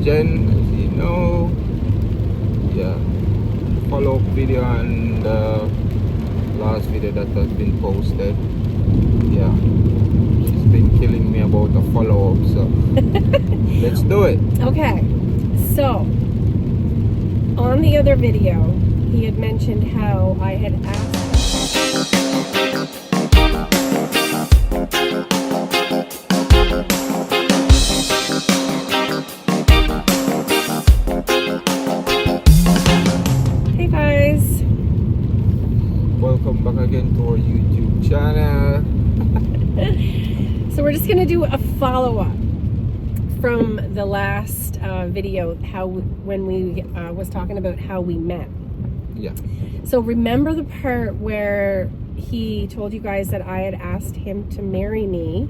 and Jenn, as you know. Yeah, follow-up video on the last video that has been posted. Yeah, she's been killing me about the follow-up, so let's do it. Okay, so on the other video, he had mentioned how I had asked. Hey guys, welcome back again to our YouTube channel. So we're just gonna do a follow-up from the last video, when we was talking about how we met. Yeah. So remember the part where he told you guys that I had asked him to marry me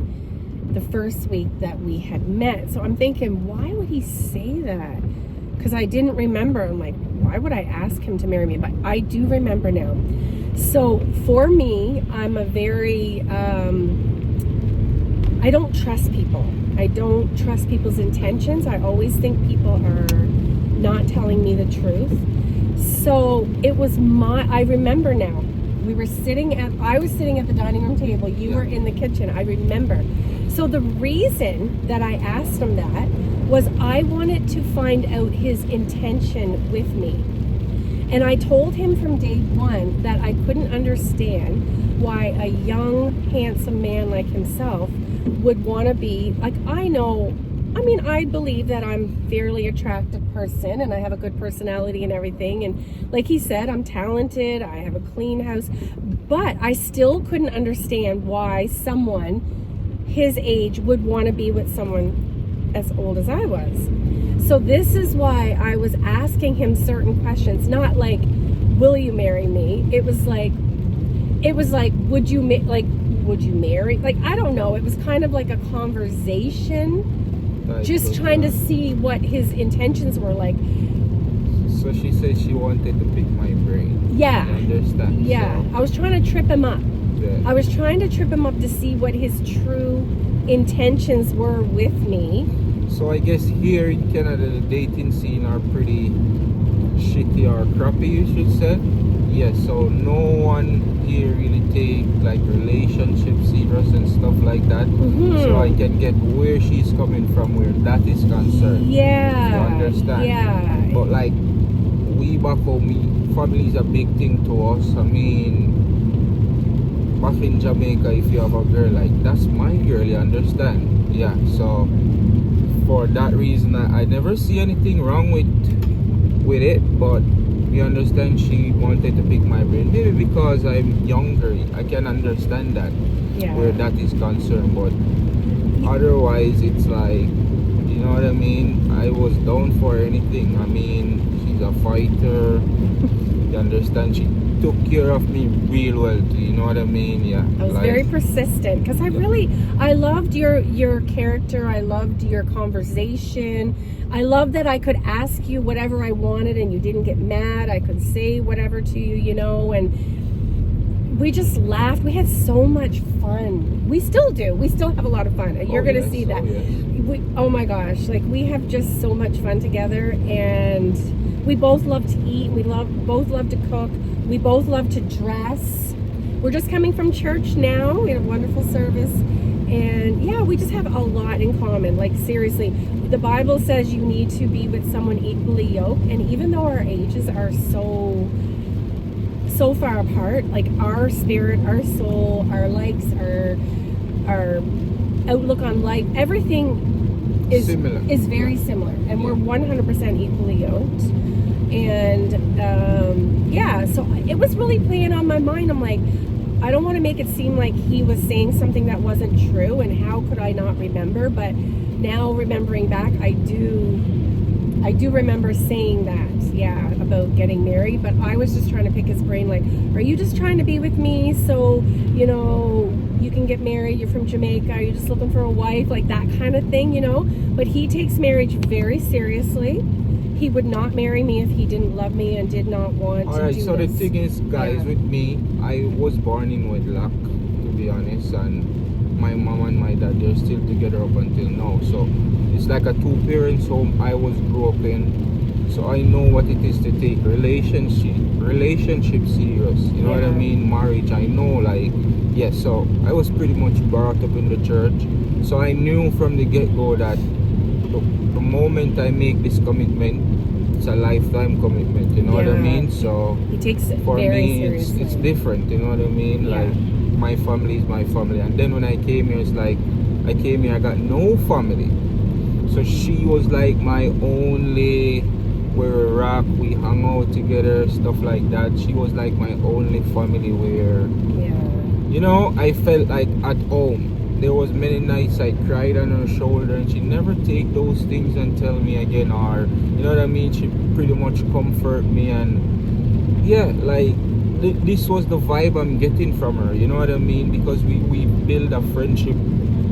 the first week that we had met. So I'm thinking, why would he say that? Because I didn't remember. I'm like, why would I ask him to marry me? But I do remember now. So for me, I'm a very, I don't trust people. I don't trust people's intentions. I always think people are not telling me the truth. So it was I remember now. I was sitting at the dining room table. You were in the kitchen. I remember. So the reason that I asked him that was I wanted to find out his intention with me. And I told him from day one that I couldn't understand why a young, handsome man like himself would want to be, like, I believe that I'm a fairly attractive person and I have a good personality and everything. And like he said, I'm talented, I have a clean house, but I still couldn't understand why someone his age would want to be with someone as old as I was. So this is why I was asking him certain questions, not like, will you marry me? It was like, would you marry? Like, I don't know. It was kind of like a conversation, just trying to see what his intentions were like. So she said she wanted to pick my brain. Yeah. I understand. Yeah. So, I was trying to trip him up. yeah. I was trying to trip him up to see what his true intentions were with me. So I guess here in Canada, the dating scene are pretty shitty or crappy, you should say. Yes, so no one here really take like relationships serious and stuff like that. Mm-hmm. So I can get where she's coming from, where that is concerned. Yeah. You understand? Yeah. But like, we back home, family is a big thing to us. I mean, back in Jamaica, if you have a girl, like, that's my girl, you understand? Yeah, so for that reason, I never see anything wrong with it, but you understand, she wanted to pick my brain. Maybe because I'm younger, I can understand that, where that is concerned. But otherwise, it's like, you know what I mean? I was down for anything. I mean, she's a fighter. You understand? She took care of me real well too, you know what I mean? Yeah. I was very persistent because I loved your character. I loved your conversation. I loved that I could ask you whatever I wanted and you didn't get mad. I could say whatever to you, you know, and we just laughed. We had so much fun. We still do. We still have a lot of fun. You're going to see that. Oh my gosh. Like, we have just so much fun together, and we both love to eat. We both love to cook. We both love to dress. We're just coming from church now. We had a wonderful service. And yeah, we just have a lot in common. Like, seriously, the Bible says you need to be with someone equally yoked. And even though our ages are so far apart, like, our spirit, our soul, our likes, our outlook on life, everything is very similar. And we're 100% equally yoked. And so it was really playing on my mind. I'm like, I don't want to make it seem like he was saying something that wasn't true, and how could I not remember? But now, remembering back, I do remember saying that, about getting married. But I was just trying to pick his brain, like, are you just trying to be with me so, you know, you can get married? You're from Jamaica. Are you just looking for a wife? Like, that kind of thing, you know? But he takes marriage very seriously. He would not marry me if he didn't love me and did not want to do this. Alright, so the thing is, guys, with me, I was born in wedlock, to be honest, and my mom and my dad, they're still together up until now. So it's like a two parents home I was grew up in. So I know what it is to take relationship serious. You know what I mean? Marriage, I know, like, yes. So I was pretty much brought up in the church. So I knew from the get-go that the moment I make this commitment, it's a lifetime commitment. You know what I mean? So he takes it for very me, seriously. it's different. You know what I mean? Yeah. Like, my family is my family. And then when I came here, it's like I came here, I got no family. So she was like my only, where we rock, we hung out together, stuff like that. She was like my only family where, you know, I felt like at home. There was many nights I cried on her shoulder, and she never take those things and tell me again, or you know what I mean. She pretty much comfort me, and yeah, like this was the vibe I'm getting from her. You know what I mean? Because we build a friendship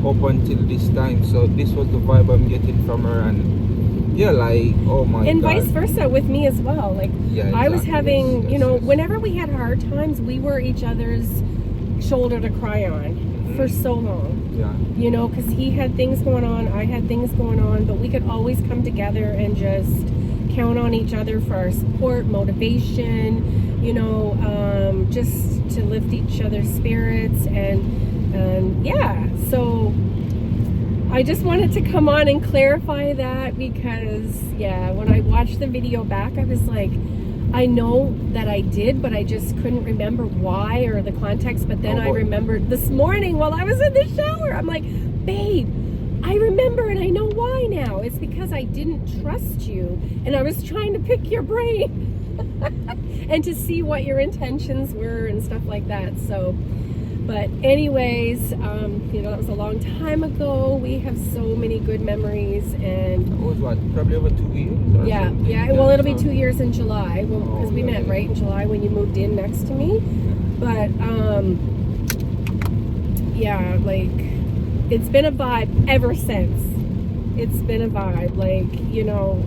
up until this time, so this was the vibe I'm getting from her, and yeah, like, oh my and God. vice versa with me as well. Like, yeah, I was having, yes, you know, yes. whenever we had hard times, we were each other's shoulder to cry on for so long. Yeah. You know, because he had things going on, I had things going on, but we could always come together and just count on each other for our support, motivation, you know, just to lift each other's spirits, and yeah, so I just wanted to come on and clarify that, because yeah, when I watched the video back, I was like, I know that I did, but I just couldn't remember why or the context. But then I remembered this morning while I was in the shower. I'm like, babe, I remember, and I know why now. It's because I didn't trust you, and I was trying to pick your brain and to see what your intentions were and stuff like that. So, but anyways, you know, that was a long time ago. We have so many good memories, and It was what, probably over 2 years? Or yeah, something? yeah. Well, it'll be 2 years in July, because we met right in July when you moved in next to me. But yeah, like, it's been a vibe ever since. It's been a vibe. Like, you know,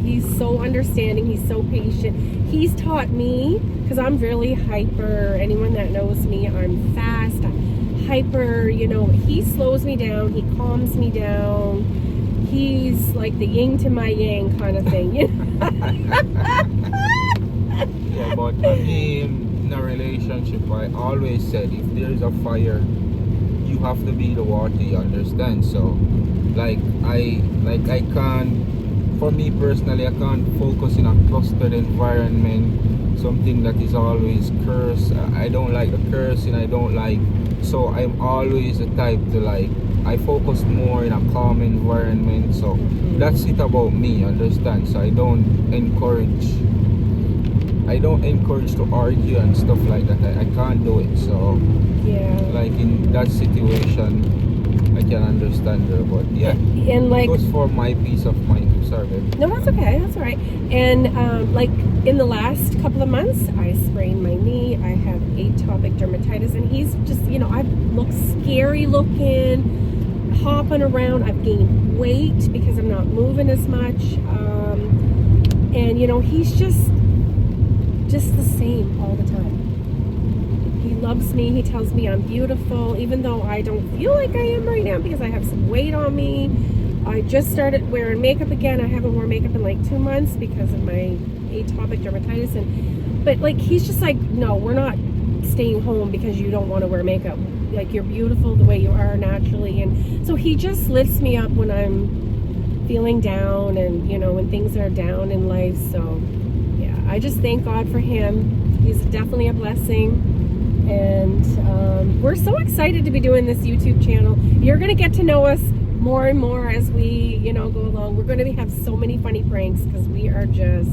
he's so understanding. He's so patient. He's taught me, because I'm really hyper. Anyone that knows me, I'm fast, I'm hyper. You know, he slows me down. He calms me down. He's like the yin to my yang kind of thing. You know? Yeah, but I mean, in a relationship, I always said, if there's a fire, you have to be the water, you understand? So, like I can't, for me personally, I can't focus in a clustered environment, something that is always curse. I don't like the cursing, I don't like, so I'm always the type to, like, I focus more in a calm environment. So that's it about me, understand? So I don't encourage to argue and stuff like that. I can't do it. So yeah, like in that situation, I can understand her, but yeah, and like, it was for my peace of mind. Sorry, babe. no, that's okay, that's all right. And like, in the last couple of months, I sprained my knee. I have atopic dermatitis, and he's just, you know, I look scary looking, hopping around. I've gained weight because I'm not moving as much, and you know, he's just the same all the time. He loves me. He tells me I'm beautiful, even though I don't feel like I am right now because I have some weight on me. I just started wearing makeup again. I haven't worn makeup in like 2 months because of my atopic dermatitis, but like, he's just like, no, we're not staying home because you don't want to wear makeup. Like, you're beautiful the way you are naturally. And so he just lifts me up when I'm feeling down, and you know, when things are down in life. So yeah, I just thank God for him. He's definitely a blessing. And we're so excited to be doing this YouTube channel. You're gonna get to know us more and more as we, you know, go along. We're going to have so many funny pranks because we are just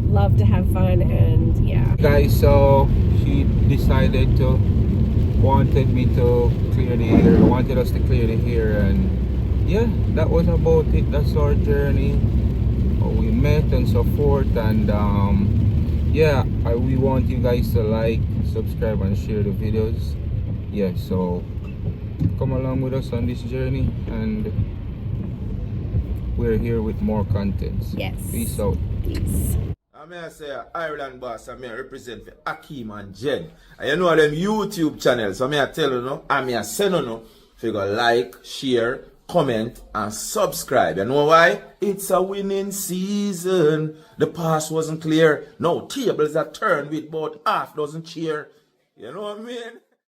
love to have fun. And yeah, guys, so she decided to wanted us to clear the hair, and yeah, that was about it. That's our journey. We met and so forth, and yeah, we want you guys to like, subscribe, and share the videos. Yeah, so come along with us on this journey, and we're here with more contents. yes. Peace out. Peace. I may say Ireland boss, I may represent for Akeen and Jenn. And you know them YouTube channels, so I may tell you no, I may say no, if you go like, share, comment, and subscribe. You know why? It's a winning season. The past wasn't clear. No, tables are turned with about half dozen cheer. You know what I mean?